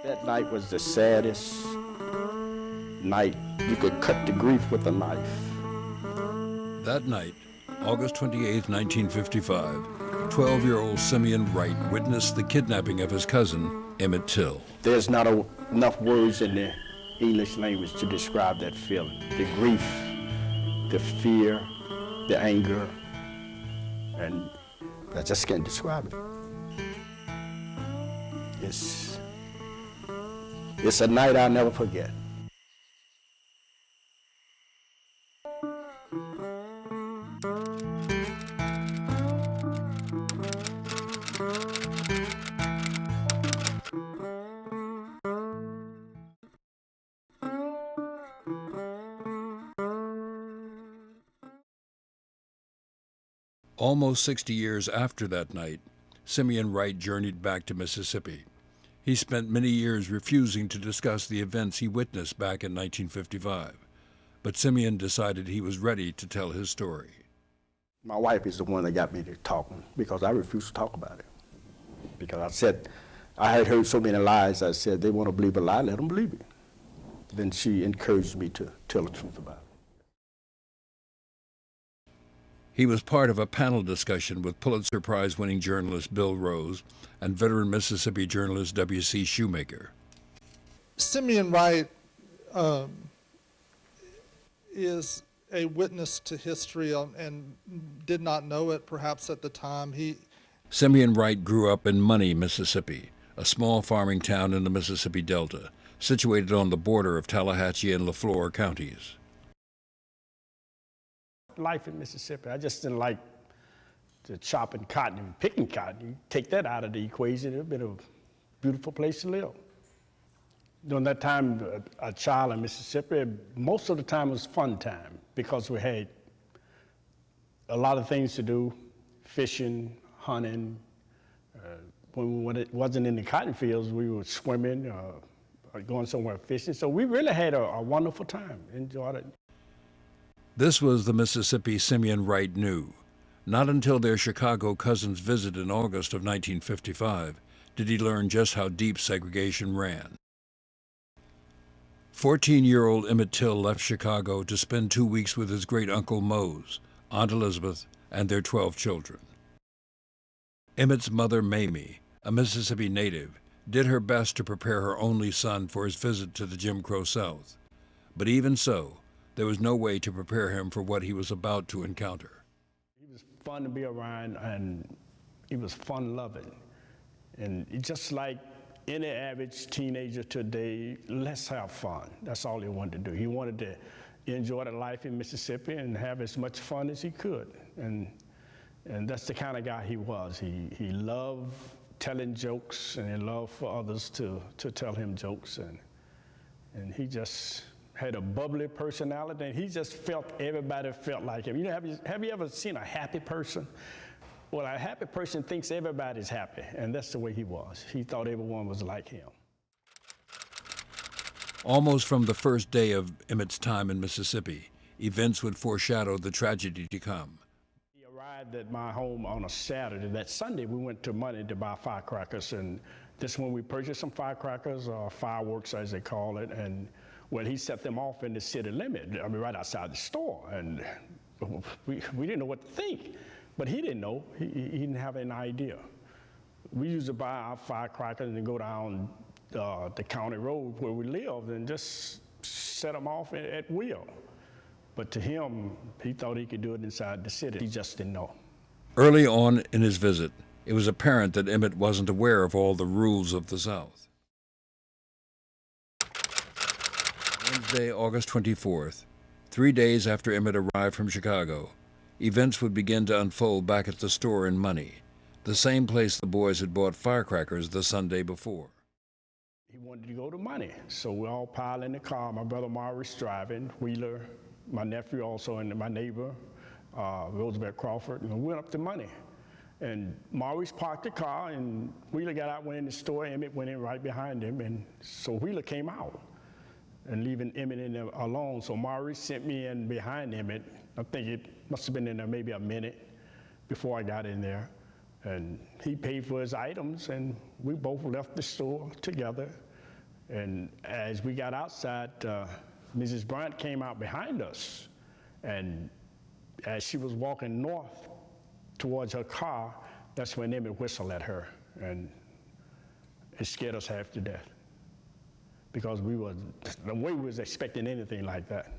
That night was the saddest night. You could cut the grief with a knife. That night, August 28, 1955, 12-year-old Simeon Wright witnessed the kidnapping of his cousin, Emmett Till. There's not enough words in the English language to describe that feeling. The grief, the fear, the anger, and I just can't describe it. It's a night I'll never forget. Almost 60 years after that night, Simeon Wright journeyed back to Mississippi. He spent many years refusing to discuss the events he witnessed back in 1955, but Simeon decided he was ready to tell his story. My wife is the one that got me to talking because I refused to talk about it. Because I said, I had heard so many lies, I said, they want to believe a lie, let them believe it. Then she encouraged me to tell the truth about it. He was part of a panel discussion with Pulitzer Prize-winning journalist Bill Rose and veteran Mississippi journalist W.C. Shoemaker. Simeon Wright is a witness to history and did not know it perhaps at the time. Simeon Wright grew up in Money, Mississippi, a small farming town in the Mississippi Delta, situated on the border of Tallahatchie and Leflore counties. Life in Mississippi, I just didn't like the chopping cotton and picking cotton. You take that out of the equation, it would have been a beautiful place to live. During that time, a child in Mississippi, most of the time was fun time because we had a lot of things to do, fishing, hunting. When it wasn't in the cotton fields, we were swimming or going somewhere fishing. So we really had a wonderful time, enjoyed it. This was the Mississippi Simeon Wright knew. Not until their Chicago cousin's visit in August of 1955 did he learn just how deep segregation ran. 14-year-old Emmett Till left Chicago to spend 2 weeks with his great-uncle Mose, Aunt Elizabeth, and their 12 children. Emmett's mother, Mamie, a Mississippi native, did her best to prepare her only son for his visit to the Jim Crow South. But even so, there was no way to prepare him for what he was about to encounter. He was fun to be around, and he was fun-loving. And just like any average teenager today, let's have fun. That's all he wanted to do. He wanted to enjoy the life in Mississippi and have as much fun as he could. And that's the kind of guy he was. He loved telling jokes, and he loved for others to tell him jokes. And he just had a bubbly personality, and he just felt everybody felt like him. You know, have you ever seen a happy person? Well, a happy person thinks everybody's happy, and that's the way he was. He thought everyone was like him. Almost from the first day of Emmett's time in Mississippi, events would foreshadow the tragedy to come. He arrived at my home on a Saturday. That Sunday, we went to Money to buy firecrackers, and this is when we purchased some firecrackers, or fireworks as they call it, and well, he set them off in the city limit, I mean, right outside the store, and we didn't know what to think. But he didn't know. He didn't have an idea. We used to buy our firecrackers and go down the county road where we lived and just set them off at will. But to him, he thought he could do it inside the city. He just didn't know. Early on in his visit, it was apparent that Emmett wasn't aware of all the rules of the South. Wednesday, August 24th, 3 days after Emmett arrived from Chicago, events would begin to unfold back at the store in Money, the same place the boys had bought firecrackers the Sunday before. He wanted to go to Money, so we all piled in the car. My brother Maurice driving, Wheeler, my nephew also, and my neighbor, Roosevelt Crawford, and we went up to Money. And Maurice parked the car, and Wheeler got out, went in the store. Emmett went in right behind him, and so Wheeler came out, and leaving Emmett in there alone. So Maurice sent me in behind Emmett. I think it must have been in there maybe a minute before I got in there. And he paid for his items, and we both left the store together. And as we got outside, Mrs. Bryant came out behind us, and as she was walking north towards her car, that's when Emmett whistled at her, and it scared us half to death because the way we was expecting anything like that.